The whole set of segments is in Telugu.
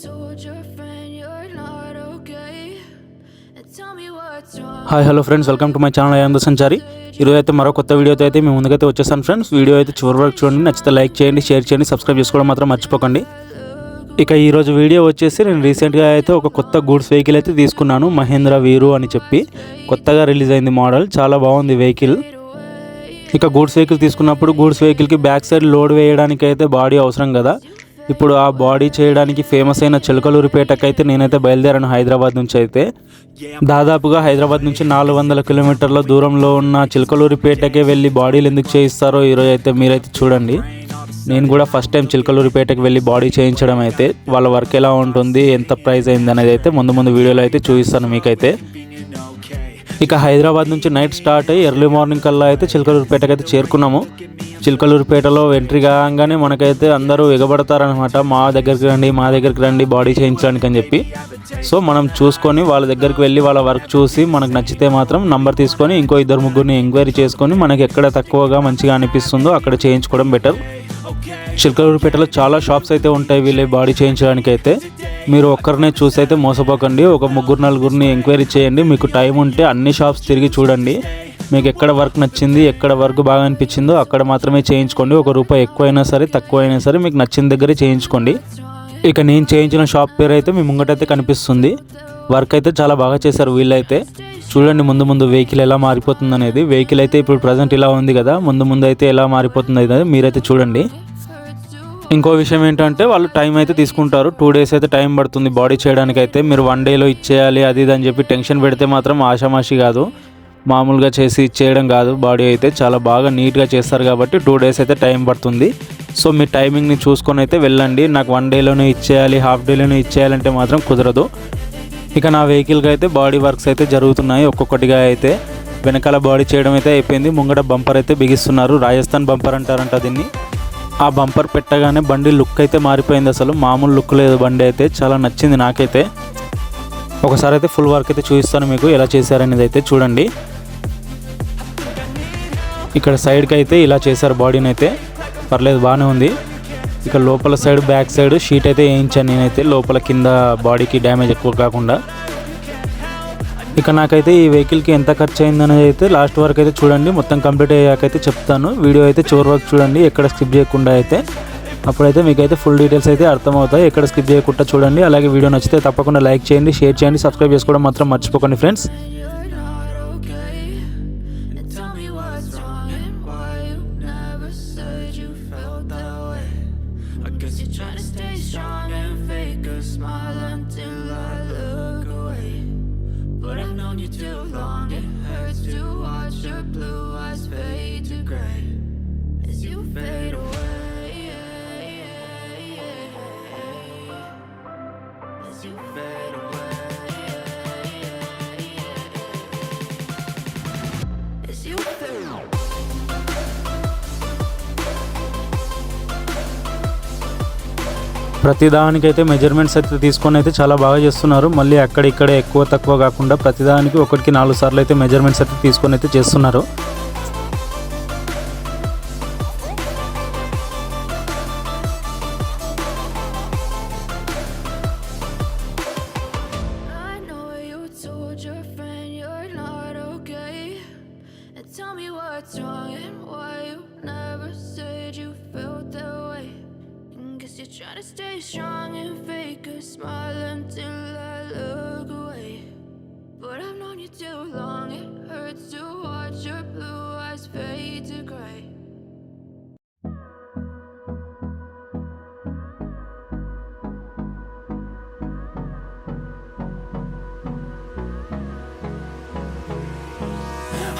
told your friend you're not okay and tell me what's wrong. Hi hello friends, welcome to my channel అయ్యంద సంచారి. ఈరోజు అయితే మరో కొత్త వీడియోతో అయితే మేము ముందుకైతే వచ్చేసాను ఫ్రెండ్స్. వీడియో అయితే చివరి వరకు చూడండి, నచ్చితే లైక్ చేయండి, షేర్ చేయండి, సబ్స్క్రైబ్ చేసుకోవడం మాత్రం మర్చిపోకండి. ఇక ఈరోజు వీడియో వచ్చేసి నేను రీసెంట్గా అయితే ఒక కొత్త గూడ్స్ వెహికల్ అయితే తీసుకున్నాను, మహేంద్ర వీరు అని చెప్పి. కొత్తగా రిలీజ్ అయింది మోడల్, చాలా బాగుంది వెహికల్. ఇక గూడ్స్ వెహికల్ తీసుకున్నప్పుడు గూడ్స్ వెహికల్కి బ్యాక్ సైడ్ లోడ్ వేయడానికి అయితే బాడీ అవసరం కదా. ఇప్పుడు ఆ బాడీ చేయడానికి ఫేమస్ అయిన చిలకలూరిపేటకి అయితే నేనైతే బయలుదేరాను హైదరాబాద్ నుంచి. అయితే దాదాపుగా హైదరాబాద్ నుంచి 400 కిలోమీటర్ల దూరంలో ఉన్న చిలకలూరిపేటకే వెళ్ళి బాడీలు ఎందుకు చేయిస్తారో ఈరోజు అయితే మీరైతే చూడండి. నేను కూడా ఫస్ట్ టైం చిలకలూరిపేటకి వెళ్ళి బాడీ చేయించడం అయితే, వాళ్ళ వర్క్ ఎలా ఉంటుంది, ఎంత ప్రైస్ అయింది అనేది అయితే ముందు వీడియోలో అయితే చూపిస్తాను మీకైతే. ఇక హైదరాబాద్ నుంచి నైట్ స్టార్ట్ అయ్యి ఎర్లీ మార్నింగ్ కల్లా అయితే చిలకలూరిపేటకి అయితే చేరుకున్నాము. చిలకలూరిపేటలో ఎంట్రీ కాగానే మనకైతే అందరూ ఎగబడతారనమాట, మా దగ్గరికి రండి బాడీ చేయించడానికి అని చెప్పి. సో మనం చూసుకొని వాళ్ళ దగ్గరికి వెళ్ళి వాళ్ళ వర్క్ చూసి మనకు నచ్చితే మాత్రం నంబర్ తీసుకొని ఇంకో 2-3 ఎంక్వైరీ చేసుకొని మనకి ఎక్కడ తక్కువగా మంచిగా అనిపిస్తుందో అక్కడ చేయించుకోవడం బెటర్. చిలకలూరిపేటలో చాలా షాప్స్ అయితే ఉంటాయి వీళ్ళే బాడీ చేయించడానికి అయితే. మీరు ఒక్కరినే చూసి అయితే మోసపోకండి, ఒక 3-4 ఎంక్వైరీ చేయండి. మీకు టైం ఉంటే అన్ని షాప్స్ తిరిగి చూడండి, మీకు ఎక్కడ వర్క్ నచ్చింది, ఎక్కడ వర్క్ బాగా అనిపించిందో అక్కడ మాత్రమే చేయించుకోండి. ₹1 ఎక్కువైనా సరే తక్కువైనా సరే మీకు నచ్చిన దగ్గరే చేయించుకోండి. ఇక నేను చేయించిన షాప్ పేరు అయితే మీ ముంగటైతే కనిపిస్తుంది. వర్క్ అయితే చాలా బాగా చేశారు వీళ్ళైతే. చూడండి ముందు వెహికల్ ఎలా మారిపోతుంది అనేది. వెహికల్ అయితే ఇప్పుడు ప్రజెంట్ ఇలా ఉంది కదా, ముందు అయితే ఎలా మారిపోతుంది అనేది మీరైతే చూడండి. ఇంకో విషయం ఏంటంటే వాళ్ళు టైం అయితే తీసుకుంటారు, 2 days అయితే టైం పడుతుంది బాడీ చేయడానికి అయితే. మీరు 1 dayలో ఇచ్చేయాలి అది ఇది అని చెప్పి టెన్షన్ పెడితే మాత్రం ఆషామాషి కాదు, మామూలుగా చేసి ఇచ్చేయడం కాదు. బాడీ అయితే చాలా బాగా నీట్గా చేస్తారు కాబట్టి 2 days అయితే టైం పడుతుంది. సో మీ టైమింగ్ని చూసుకొని అయితే వెళ్ళండి. నాకు 1 dayలోనే ఇచ్చేయాలి, హాఫ్ డేలోనే ఇచ్చేయాలంటే మాత్రం కుదరదు. ఇక నా వెహికల్కి అయితే బాడీ వర్క్స్ అయితే జరుగుతున్నాయి ఒక్కొక్కటిగా అయితే. వెనకాల బాడీ చేయడం అయితే అయిపోయింది, ముంగట బంపర్ అయితే బిగిస్తున్నారు. రాజస్థాన్ బంపర్ అంటారంట దీన్ని. ఆ బంపర్ పెట్టగానే బండి లుక్ అయితే మారిపోయింది, అసలు మామూలు లుక్ లేదు బండి అయితే. చాలా నచ్చింది నాకైతే. ఒకసారి అయితే ఫుల్ వర్క్ అయితే చూపిస్తాను మీకు ఎలా చేశారనేది అయితే చూడండి. ఇక్కడ సైడ్కి అయితే ఇలా చేశారు బాడీని అయితే, పర్లేదు బాగానే ఉంది. ఇక లోపల సైడ్ బ్యాక్ సైడ్ షీట్ అయితే వేయించాను నేనైతే, లోపల కింద బాడీకి డ్యామేజ్ ఎక్కువ కాకుండా. ఇక నాకైతే ఈ వెహికల్కి ఎంత ఖర్చు అయిందనేది అయితే లాస్ట్ వరకు అయితే చూడండి, మొత్తం కంప్లీట్ అయ్యాకైతే చెప్తాను. వీడియో అయితే చివరి వరకు చూడండి, ఎక్కడ స్కిప్ చేయకుండా అయితే. అప్పుడైతే మీకైతే ఫుల్ డీటెయిల్స్ అయితే అర్థమవుతాయి. ఎక్కడ స్కిప్ చేయకుండా చూడండి. అలాగే వీడియో నచ్చితే తప్పకుండా లైక్ చేయండి, షేర్ చేయండి, సబ్స్క్రైబ్ చేసుకోవడం మాత్రం మర్చిపోకండి friends. Too long, it hurts to watch your blue eyes fade to gray as you fade away, as you fade away, as you fade away. ప్రతిదానికైతే మెజర్మెంట్స్ అయితే తీసుకొని అయితే చాలా బాగా చేస్తున్నారు. మళ్ళీ అక్కడిక్కడే ఎక్కువ తక్కువ కాకుండా ప్రతిదానికి 1-4 సార్లు అయితే మెజర్మెంట్స్ అయితే తీసుకొని అయితే చేస్తున్నారు. You're trying to stay strong and fake a smile until I look away. But I've known you too long, it hurts to watch your blue eyes fade to gray.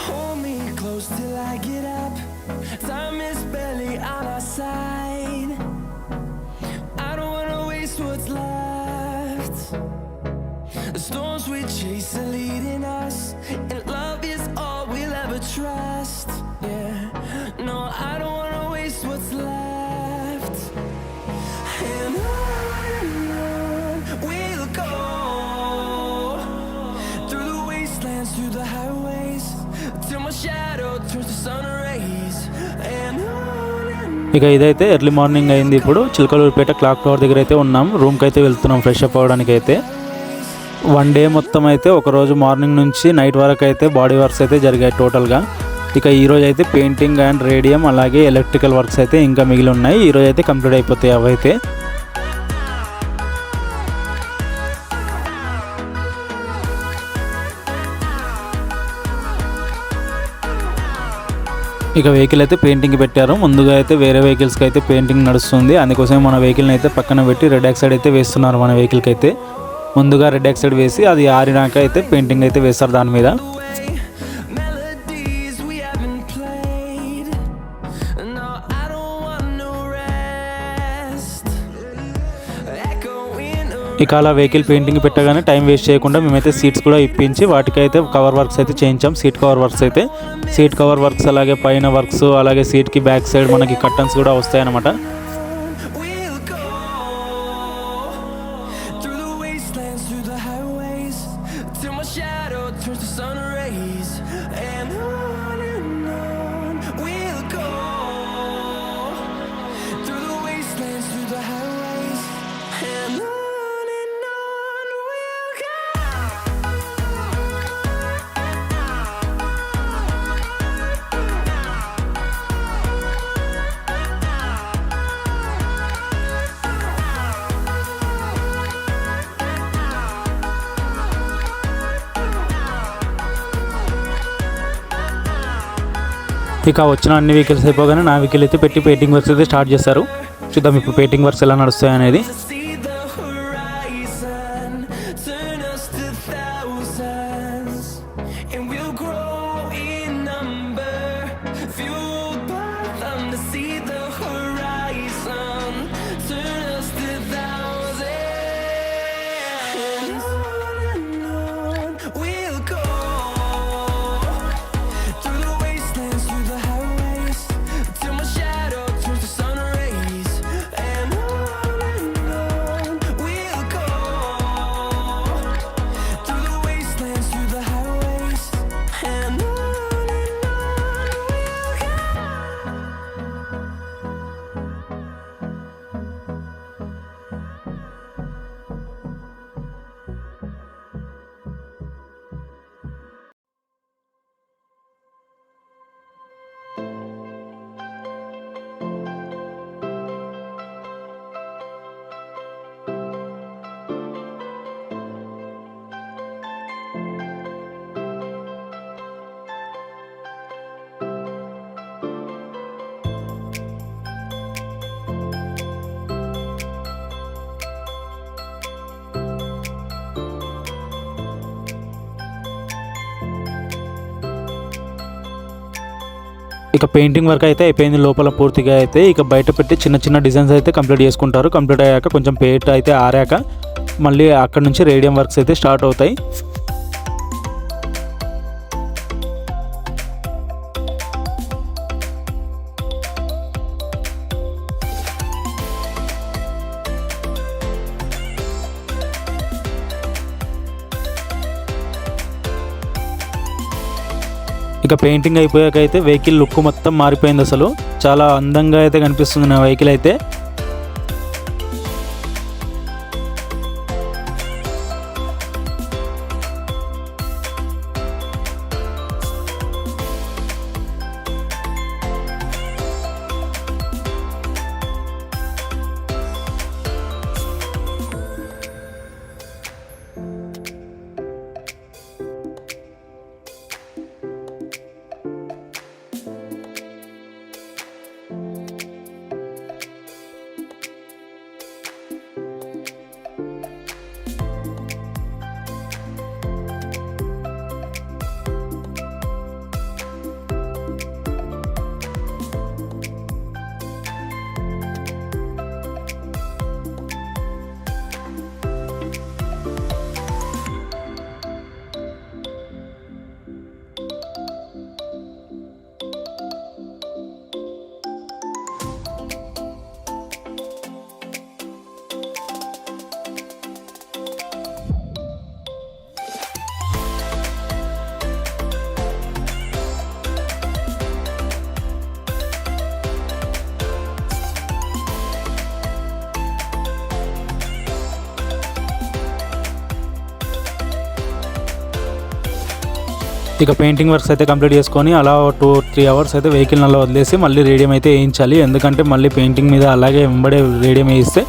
Hold me close till I get up. Time is barely on our side. What's left? The storms we chase are leading us, and love is all we'll ever trust. Yeah, no, I don't wanna waste what's left. And on we'll go, through the wastelands, through the highways, till my shadow turns to sun rays. And on ఇక ఇదైతే ఎర్లీ మార్నింగ్ అయింది. ఇప్పుడు చిలకలూరిపేట క్లాక్ టవర్ దగ్గర అయితే ఉన్నాం. రూమ్కి అయితే వెళ్తున్నాం ఫ్రెష్ అప్ అవ్వడానికి అయితే. వన్ డే మొత్తం అయితే ఒకరోజు మార్నింగ్ నుంచి నైట్ వరకు అయితే బాడీ వర్క్స్ అయితే జరిగాయి టోటల్గా. ఇక ఈరోజు అయితే పెయింటింగ్ అండ్ రేడియం అలాగే ఎలక్ట్రికల్ వర్క్స్ అయితే ఇంకా మిగిలి ఉన్నాయి. ఈరోజు అయితే కంప్లీట్ అయిపోతాయి అవైతే. ఇక వెహికల్ అయితే పెయింటింగ్ పెట్టారు. ముందుగా అయితే వేరే వెహికల్స్కి అయితే పెయింటింగ్ నడుస్తుంది. అందుకోసం మన వెహికల్ని అయితే పక్కన పెట్టి రెడ్ ఆక్సైడ్ అయితే వేస్తున్నారు మన వెహికల్కి అయితే. ముందుగా రెడ్ ఆక్సైడ్ వేసి అది ఆరినాక అయితే పెయింటింగ్ అయితే వేస్తారు దాని మీద. Melodies we haven't played. No, I don't want no rest. Echoing ఇక అలా వెహికల్ పెయింటింగ్ పెట్టగానే టైం వేస్ట్ చేయకుండా మేమైతే సీట్స్ కూడా ఇప్పించి వాటికైతే కవర్ వర్క్స్ అయితే చేయించాం. సీట్ కవర్ వర్క్స్ అయితే, సీట్ కవర్ వర్క్స్ అలాగే పైన వర్క్స్ అలాగే సీట్కి బ్యాక్ సైడ్ మనకి కర్టన్స్ కూడా వస్తాయన్నమాట. we'll go through the wastelands, through the highways, till my shadow turns to sun rays. And on we'll go through the wastelands, through the highways. And on we'll go. ఇక వచ్చిన అన్ని వెహికల్స్ అయిపోగానే నా వెహికల్ అయితే పెట్టి పెయింటింగ్ వర్క్స్ అయితే స్టార్ట్ చేస్తారు. చూద్దాం ఇప్పుడు పెయింటింగ్ వర్క్స్ ఎలా నడుస్తాయి అనేది. To see the horizon, turn us to thousands, and we'll grow in number, fueled by them. To see the horizon, turn us to thousands, and on we'll go through the wastelands, through the highways, till my shadow turns to sun rays. And on we'll go through the wastelands, through the highways. And on we'll go. ఇక పెయింటింగ్ వర్క్ అయితే అయిపోయింది లోపల పూర్తిగా అయితే. ఇక బయట పెట్టి చిన్న చిన్న డిజైన్స్ అయితే కంప్లీట్ చేసుకుంటారు. కంప్లీట్ అయ్యాక కొంచెం పెయింట్ అయితే ఆరాక మళ్ళీ అక్కడ నుంచి రేడియం వర్క్స్ అయితే స్టార్ట్ అవుతాయి. ఇక పెయింటింగ్ అయిపోయాక అయితే వెహికల్ లుక్ మొత్తం మారిపోయింది. అసలు చాలా అందంగా అయితే కనిపిస్తుంది నా వెహికల్ అయితే. ఇక పెయింటింగ్ వర్క్స్ అయితే కంప్లీట్ చేసుకొని అలా 2-3 అవర్స్ అయితే వెహికల్ అలా వదిలేసి మళ్ళీ రేడియం అయితే వేయించాలి. ఎందుకంటే మళ్ళీ పెయింటింగ్ మీద అలాగే వెంబడే రేడియం వేయిస్తే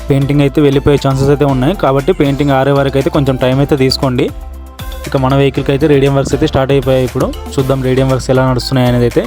పెయింటింగ్ అయితే వెళ్ళిపోయే ఛాన్సెస్ అయితే ఉన్నాయి. కాబట్టి పెయింటింగ్ ఆరే వరకు అయితే కొంచెం టైం అయితే తీసుకోండి. ఇక మన వెహికల్కి అయితే రేడియం వర్క్స్ అయితే స్టార్ట్ అయిపోయాయి. ఇప్పుడు చూద్దాం రేడియం వర్క్స్ ఎలా నడుస్తున్నాయి అనేది అయితే.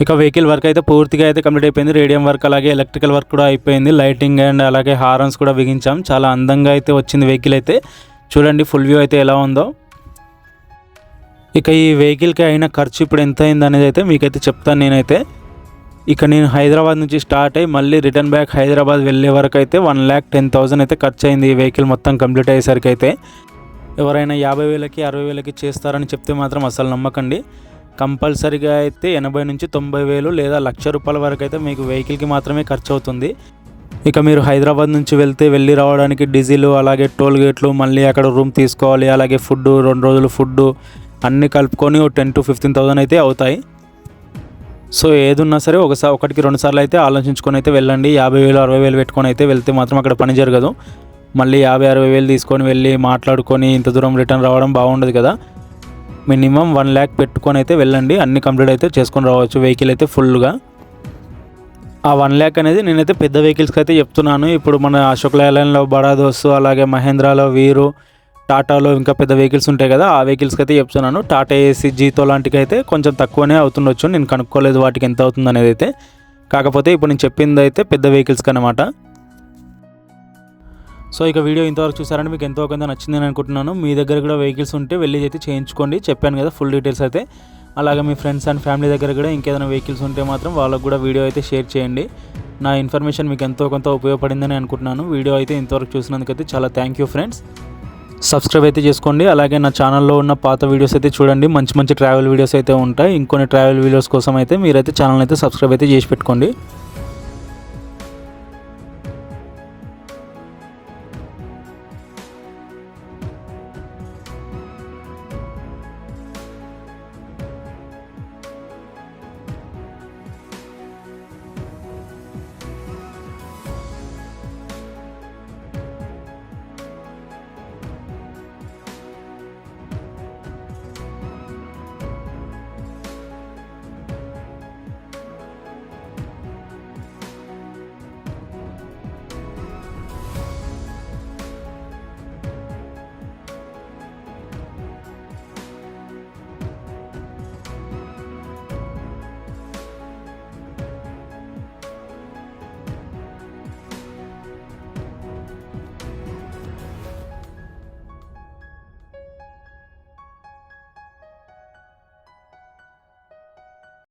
ఇక వెహికల్ వర్క్ అయితే పూర్తిగా అయితే కంప్లీట్ అయిపోయింది. రేడియం వర్క్ అలాగే ఎలక్ట్రికల్ వర్క్ కూడా అయిపోయింది. లైటింగ్ అండ్ అలాగే హారన్స్ కూడా బిగించాం. చాలా అందంగా అయితే వచ్చింది వెహికల్ అయితే. చూడండి ఫుల్ వ్యూ అయితే ఎలా ఉందో. ఇక ఈ వెహికల్కి అయిన ఖర్చు ఇప్పుడు ఎంత అయింది అనేది అయితే మీకైతే చెప్తాను నేనైతే. ఇక నేను హైదరాబాద్ నుంచి స్టార్ట్ అయ్యి మళ్ళీ రిటర్న్ బ్యాక్ హైదరాబాద్ వెళ్ళే వరకు అయితే 1,10,000 అయితే ఖర్చు అయింది ఈ వెహికల్ మొత్తం కంప్లీట్ అయ్యేసరికి అయితే. ఎవరైనా 50,000కి 60,000కి చేస్తారని చెప్తే మాత్రం అసలు నమ్మకండి. కంపల్సరీగా అయితే 80,000 నుంచి 90,000 లేదా ₹1,00,000 వరకు అయితే మీకు వెహికల్కి మాత్రమే ఖర్చు అవుతుంది. ఇక మీరు హైదరాబాద్ నుంచి వెళ్ళి రావడానికి డీజిల్ అలాగే టోల్ గేట్లు మళ్ళీ అక్కడ రూమ్ తీసుకోవాలి, అలాగే ఫుడ్ 2 రోజులు ఫుడ్ అన్నీ కలుపుకొని 10,000 to 15,000 అయితే అవుతాయి. సో ఏది ఉన్నా సరే 1-2 సార్లు అయితే ఆలోచించుకొని అయితే వెళ్ళండి. 50,000 60,000 పెట్టుకొని అయితే వెళ్తే మాత్రం అక్కడ పని జరగదు. మళ్ళీ 50,000 60,000 తీసుకొని వెళ్ళి మాట్లాడుకొని ఇంత దూరం రిటర్న్ రావడం బాగుండదు కదా. మినిమం 1,00,000 పెట్టుకొని అయితే వెళ్ళండి. అన్ని కంప్లీట్ అయితే చేసుకొని రావచ్చు వెహికల్ అయితే ఫుల్గా. ఆ 1,00,000 అనేది నేనైతే పెద్ద వెహికల్స్కి అయితే చెప్తున్నాను. ఇప్పుడు మన అశోక్ లైలాండ్లో బడాదోస్ అలాగే మహేంద్రాలో వీరు టాటాలో ఇంకా పెద్ద వెహికల్స్ ఉంటాయి కదా, ఆ వెహికల్స్కి అయితే చెప్తున్నాను. టాటా ఏసీ జీతో లాంటికి అయితే కొంచెం తక్కువనే అవుతుండొచ్చు. నేను కనుక్కోలేదు వాటికి ఎంత అవుతుంది అనేది అయితే. కాకపోతే ఇప్పుడు నేను చెప్పింది అయితే పెద్ద వెహికల్స్కి అనమాట. సో ఇక వీడియో ఇంతవరకు చూసారంటే మీకు ఎంతో కొంత నచ్చిందని అనుకుంటున్నాను. మీ దగ్గర కూడా వెహికల్స్ ఉంటే వెళ్ళి అయితే చేయించుకోండి. చెప్పాను కదా ఫుల్ డీటెయిల్స్ అయితే. అలాగే మీ ఫ్రెండ్స్ అండ్ ఫ్యామిలీ దగ్గర కూడా ఇంకేదైనా వెహికల్స్ ఉంటే మాత్రం వాళ్ళకు కూడా వీడియో అయితే షేర్ చేయండి. నా ఇన్ఫర్మేషన్ మీకు ఎంతో కొంత ఉపయోగపడిందని అనుకుంటున్నాను. వీడియో అయితే ఇంతవరకు చూసినందుకైతే చాలా థ్యాంక్ యూ ఫ్రెండ్స్. సబ్స్క్రైబ్ అయితే చేసుకోండి. అలాగే నా ఛానల్లో ఉన్న పాత వీడియోస్ అయితే చూడండి. మంచి ట్రావెల్ వీడియోస్ అయితే ఉంటాయి. ఇంకొన్ని ట్రావెల్ వీడియోస్ కోసం అయితే మీరైతే ఛానల్ అయితే సబ్స్క్రైబ్ అయితే చేసి పెట్టుకోండి.